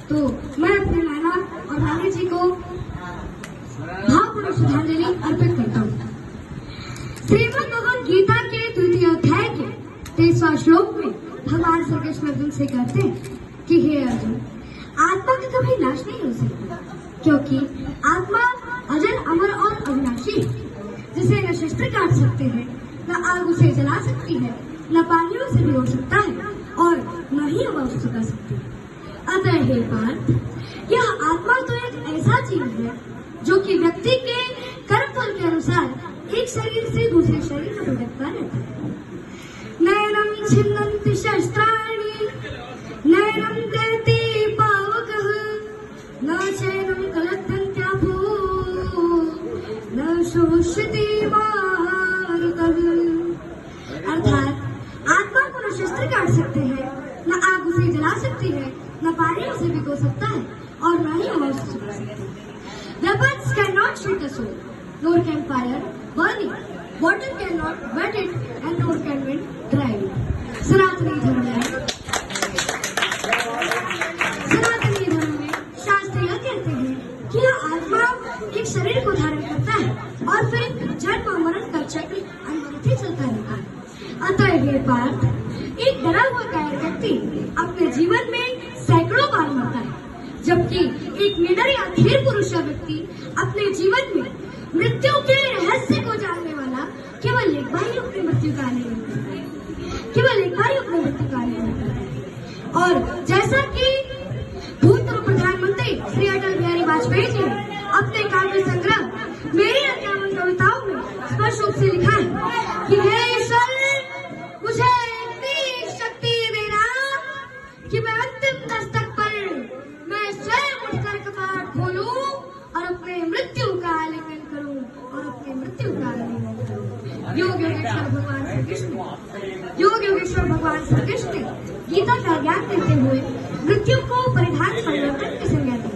तो मैं अपने नाना और नानी जी को भावपूर्ण श्रद्धांजलि अर्पित करता हूँ। श्रीमद् भगवद गीता के 2 अध्याय के 23वां श्लोक में भगवान श्री कृष्ण अर्जुन से कहते हैं कि हे अर्जुन, आत्मा का कभी नाश नहीं हो सकता, क्योंकि आत्मा अजर, अमर और अविनाशी है, जिसे न शस्त्र काट सकते हैं, न आग उसे जला सकती है, न पानी उसे भिगो सकता है और न ही हवा उसे सुखा सकती है। अतः हे पार्थ, यह आत्मा तो एक ऐसा जीव है जो कि व्यक्ति के कर्म फल के अनुसार एक शरीर से दूसरे शरीर में भटकता रहता है। नयनम छिन्नन्ति शस्त्राणि नयनम दहति पावकः न चैनम कलद्धन्त्याभो न शोष्यति मारुतः। अर्थात आत्मा को न शस्त्र काट सकते हैं, न आग उसे जला सकती है, न पानी उसे भिगो सकता है और न ही हवा उसे सुखा सकती है। Weapons cannot shoot a soul, nor can fire burn it. Water cannot wet it, and nor can wind dry it. सनातनी धर्म में शास्त्र यह कहते हैं कि यह आत्मा एक शरीर को धारण करता है और फिर जन्म मरण का चक्र अनवरत ही चलता रहता है। अतः हे पार्थ, एक डरा हुआ कायर व्यक्ति अपने जीवन में सैकड़ों बार मरता है, जबकि एक निडर या धीर पुरुष या व्यक्ति अपने जीवन में मृत्यु के रहस्य को जानने वाला केवल एक बार ही अपनी मृत्यु का आनंद लेता है, केवल एक बार ही अपनी मृत्यु का आनंद लेता है। और जैसा कि भूतपूर्व प्रधानमंत्री श्री अटल बिहारी वाजपेयी जी ने अपने काव्य संग्रह मेरी 51 कविताओं में स्पष्ट रूप से लिखा है कि हे ईश्वर, मुझे इतनी शक्ति देना कि मैं अंतिम दस्तक पर मैं स्वयं उठकर कपाट खोलूं और अपने मृत्यु का आलिंगन करूं और अपने मृत्यु का आलिंगन करूं। योग योगेश्वर भगवान श्री कृष्ण गीता का ज्ञान देते हुए मृत्यु को परिधान परिवर्तन की संज्ञा दी।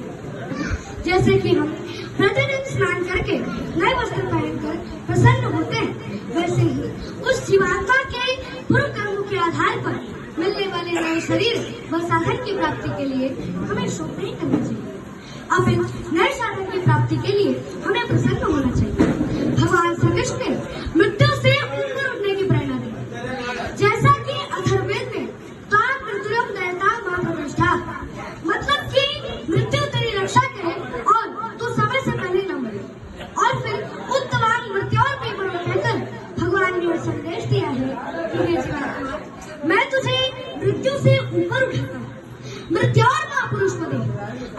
जैसे कि हम प्रतिदिन स्नान करके नए वस्त्र पहनकर प्रसन्न होते हैं, वैसे ही उस जीवात्मा के पूर्व कर्मों के आधार पर मिलने वाले नए शरीर व साधन की प्राप्ति के लिए हमें शोक नहीं करना चाहिए। अब इन नए साधन की प्राप्ति के लिए हमें प्रसन्न होना चाहिए। भगवान श्री कृष्ण ने मृत्यु से ऊपर उठने की प्रेरणा दी। जैसा कि अथर्ववेद में ताम मृत्युरम दयता मां प्रतिष्ठा, मतलब कि मृत्यु तेरी रक्षा करे और तू समय से पहले न मरे। और फिर उत्तम मृत्यु और पेपर कहकर भगवान ने संदेश दिया है कि हे जीवात्मा, मैं तुझे मृत्यु से ऊपर उठाता हूँ, मृत्यु और महापुरुष को दे।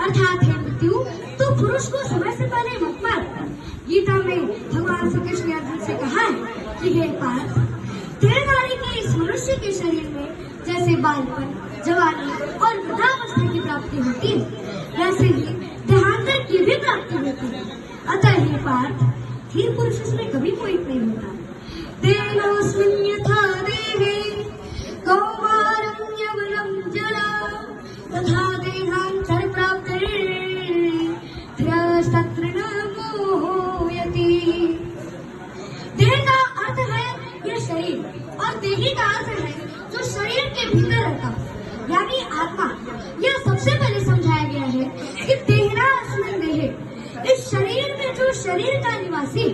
अर्थात हे मृत्यु, तू पुरुष को समय से पहले मत मार। गीता में भगवान श्री कृष्ण ने अर्जुन से कहा है कि हे पार्थ, तेरे नारी के इस मनुष्य के शरीर में जैसे बालपन, जवानी और वृद्धावस्था की प्राप्ति होती है, वैसे ही देहांतर की भी प्राप्ति होती है। अतः हे पार्थ, धीर पुरुष इसमें कभी कोई नहीं होता। देनोऽस्मिन् यथा देहे कौमारं यवनं जरा तथा देहांतर प्राप्तिर् ध्यस्तत्र न मोहयति। देह का अर्थ है यह शरीर और देही का अर्थ है जो शरीर के भीतर रहता है, यानी आत्मा। यह सबसे पहले समझाया गया है कि देहिनास्मिन् देहे, इस शरीर में जो शरीर का निवासी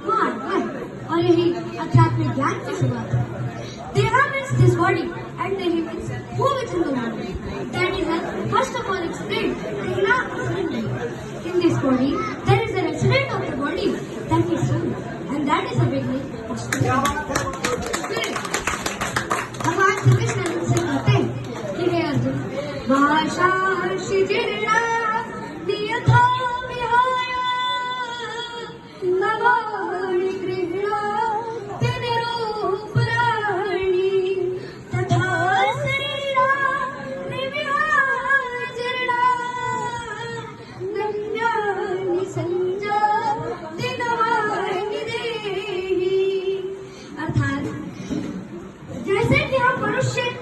वो आत्मा है। और यही आध्यात्मिक ज्ञान की शुरुआत है। Deha means this body and Dehi means who within the body. That is first of all explained. Dehna asmin Dehi. In this body, there is a resident of the body, that is soul, and that is the beginning of spirit. भगवान श्री कृष्ण से कहते हैं कि हे अर्जुन, भाषा शिजिर्णा नियथा विहाय नवानि गृह्णा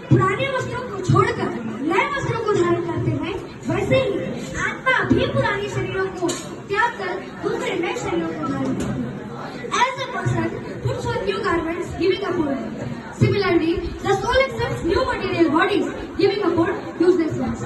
पुराने वस्त्रों को छोड़कर नए वस्त्रों को धारण करते हैं, वैसे ही आत्मा भी पुराने शरीरों को त्याग कर दूसरे नए शरीरों को धारण करती है। As a person puts on new garments, giving up old. Similarly, the soul accepts new material bodies, giving up old useless ones.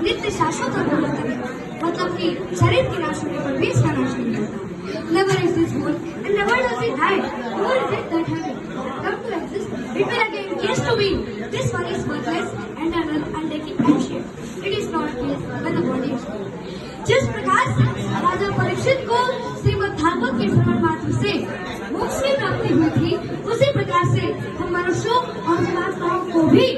नित्य शाश्वत और बोलता है, मतलब कि शरीर के नाश होने पर भी इसका नाश नहीं होता। Never is this born and never does it die, nor is it that having come to exist, it will again cease to be. This one is worthless and undertaking ancient. It is not his when the body is gone. जिस प्रकार से राजा परीक्षित को श्रीमद् भागवत के श्रवण मात्र से मोक्ष की प्राप्ति हुई थी, उसी प्रकार से हम मनुष्यों और